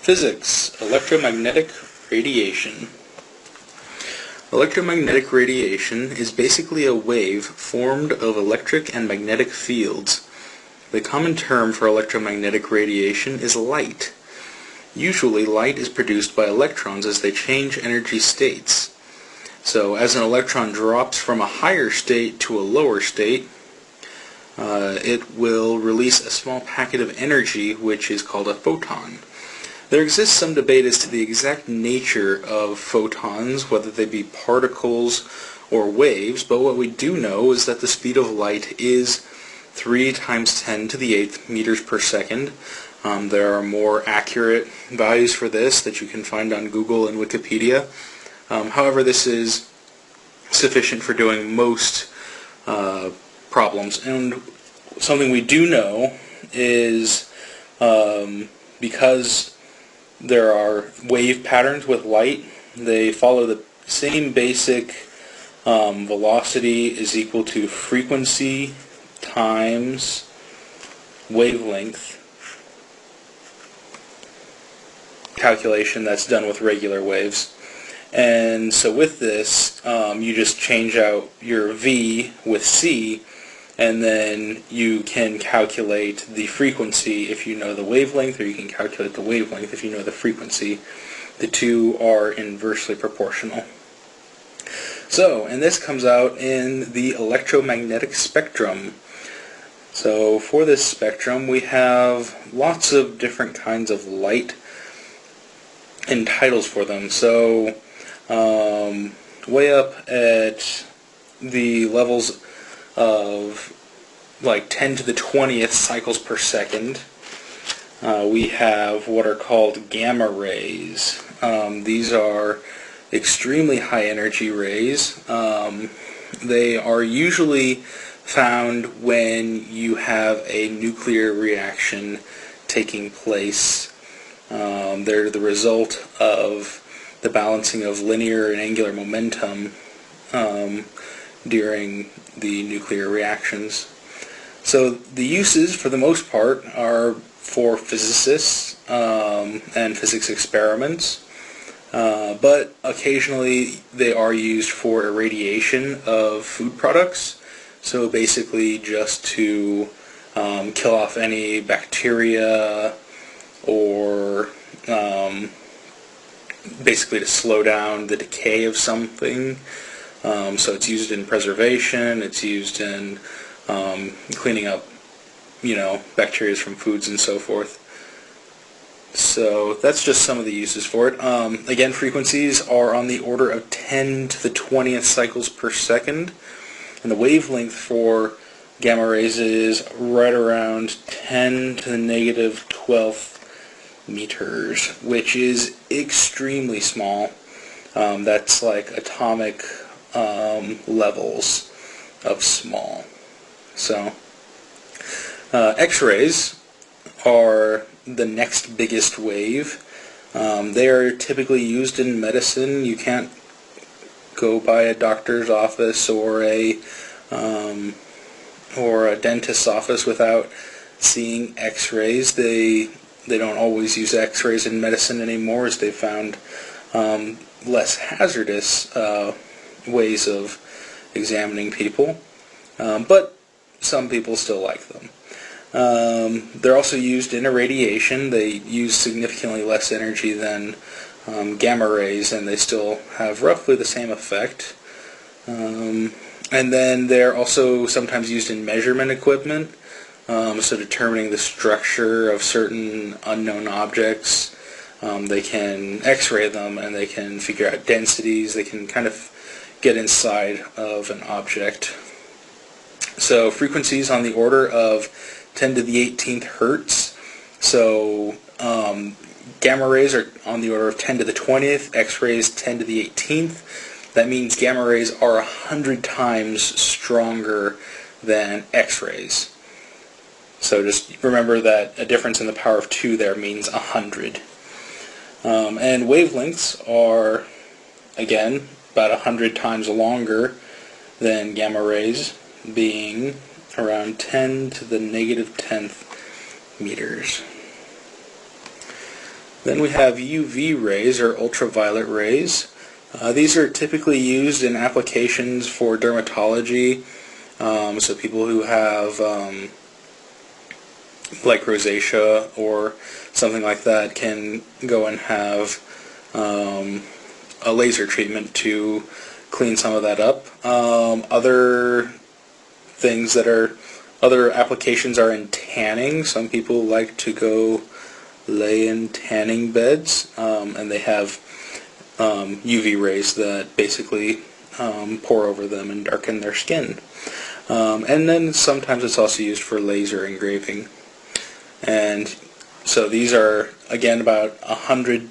Physics, electromagnetic radiation. Electromagnetic radiation is basically a wave formed of electric and magnetic fields. The common term for electromagnetic radiation is light. Usually light is produced by electrons as they change energy states. So as an electron drops from a higher state to a lower state, it will release a small packet of energy which is called a photon. There exists some debate as to the exact nature of photons, whether they be particles or waves, but what we do know is that the speed of light is 3 times 10 to the 8th meters per second. There are more accurate values for this that you can find on Google and Wikipedia. However, this is sufficient for doing most problems. And something we do know is because there are wave patterns with light, they follow the same basic velocity is equal to frequency times wavelength calculation that's done with regular waves. And so with this, you just change out your V with C, and then you can calculate the frequency if you know the wavelength, or you can calculate the wavelength if you know the frequency. The two are inversely proportional. So, and this comes out in the electromagnetic spectrum. So for this spectrum we have lots of different kinds of light and titles for them. So way up at the levels of like 10 to the 20th cycles per second, we have what are called gamma rays. These are extremely high energy rays. They are usually found when you have a nuclear reaction taking place. They're the result of the balancing of linear and angular momentum during the nuclear reactions. So the uses, for the most part, are for physicists and physics experiments, but occasionally they are used for irradiation of food products, so basically just to kill off any bacteria, or basically to slow down the decay of something. So it's used in preservation, it's used in cleaning up, bacteria from foods and so forth. So that's just some of the uses for it. Again, frequencies are on the order of 10 to the 20th cycles per second, and the wavelength for gamma rays is right around 10 to the negative 12th meters, which is extremely small. That's like atomic levels of small. So X-rays are the next biggest wave. They are typically used in medicine. You can't go by a doctor's office or a dentist's office without seeing X-rays. They don't always use X-rays in medicine anymore, as they've found less hazardous ways of examining people, but some people still like them. They're also used in irradiation. They use significantly less energy than gamma rays, and they still have roughly the same effect. And then they're also sometimes used in measurement equipment, so determining the structure of certain unknown objects. They can X-ray them, and they can figure out densities. They can kind of get inside of an object. So frequencies on the order of 10 to the 18th hertz. So gamma rays are on the order of 10 to the 20th, X-rays 10 to the 18th. That means gamma rays are 100 times stronger than X-rays. So just remember that a difference in the power of 2 there means 100. And wavelengths are, again, about 100 times longer than gamma rays, being around 10 to the negative 10th meters. Then we have UV rays, or ultraviolet rays. These are typically used in applications for dermatology, so people who have like rosacea or something like that can go and have a laser treatment to clean some of that up. Other applications are in tanning. Some people like to go lay in tanning beds, and they have UV rays that basically pour over them and darken their skin. And then sometimes it's also used for laser engraving. And so these are, again, about 100,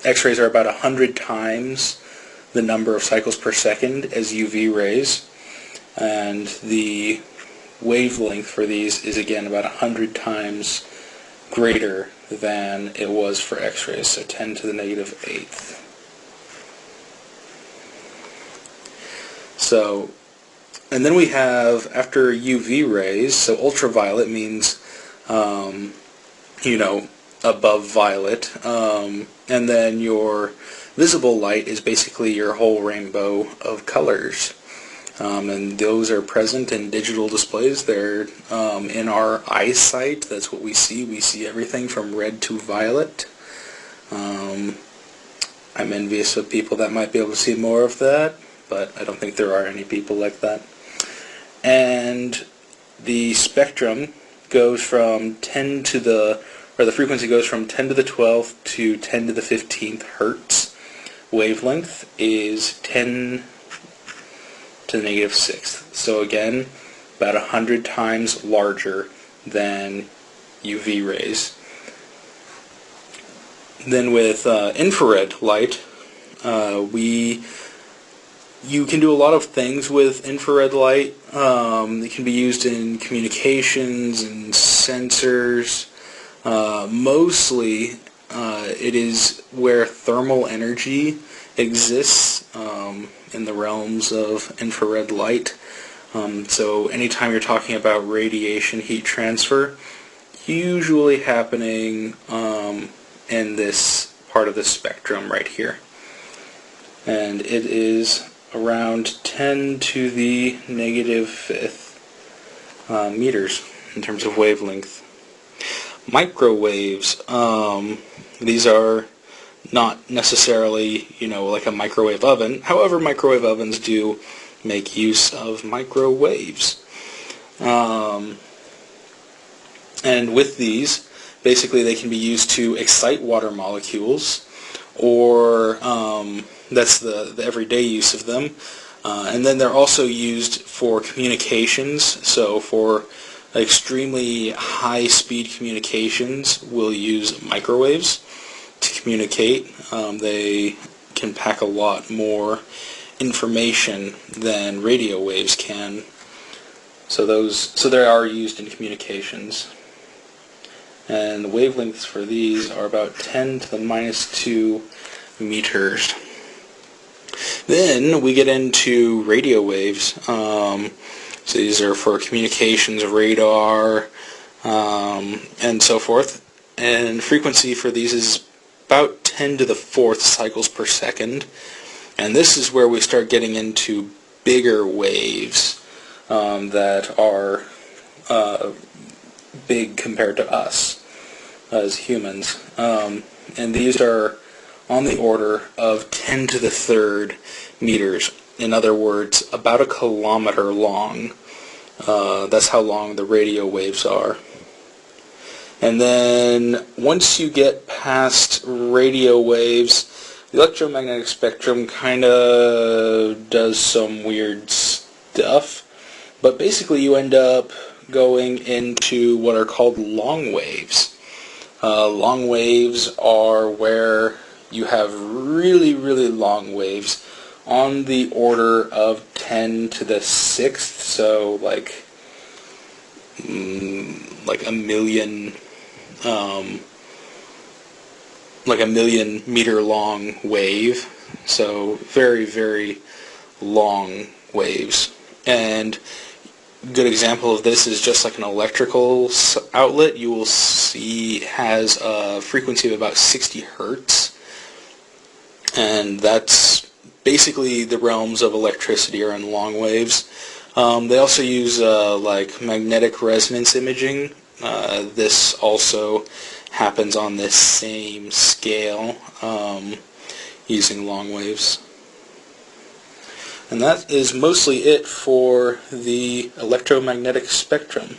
X-rays are about 100 times the number of cycles per second as UV rays. And the wavelength for these is, again, about 100 times greater than it was for X-rays, so 10 to the negative 8th. So, and then we have, after UV rays, so ultraviolet means, above violet, and then your visible light is basically your whole rainbow of colors. And those are present in digital displays. They're in our eyesight. That's what we see. We see everything from red to violet. I'm envious of people that might be able to see more of that, but I don't think there are any people like that. And the spectrum goes from the frequency goes from 10 to the 12th to 10 to the 15th hertz. Wavelength is 10 to the negative 6th. So again, about 100 times larger than UV rays. Then with infrared light, you can do a lot of things with infrared light. It can be used in communications and sensors. Mostly, it is where thermal energy exists in the realms of infrared light. So anytime you're talking about radiation heat transfer, usually happening in this part of the spectrum right here. And it is around 10 to the negative 5th meters in terms of wavelength. Microwaves, these are not necessarily, like a microwave oven. However, microwave ovens do make use of microwaves. And with these, basically they can be used to excite water molecules, or that's the everyday use of them. And then they're also used for communications, so for extremely high-speed communications, we'll use microwaves to communicate. They can pack a lot more information than radio waves can. So they are used in communications. And the wavelengths for these are about 10 to the minus 2 meters. Then we get into radio waves. So these are for communications, radar, and so forth. And frequency for these is about 10 to the 4th cycles per second. And this is where we start getting into bigger waves that are big compared to us as humans. And these are on the order of 10 to the 3rd meters. In other words, about a kilometer long. That's how long the radio waves are. And then once you get past radio waves, the electromagnetic spectrum kind of does some weird stuff. But basically you end up going into what are called long waves. Long waves are where you have really, really long waves on the order of 10 to the 6th, so like a million meter long wave. So very, very long waves. And good example of this is just like an electrical outlet. You will see has a frequency of about 60 hertz, and that's basically the realms of electricity are in long waves. They also use like magnetic resonance imaging. This also happens on this same scale, using long waves. And that is mostly it for the electromagnetic spectrum.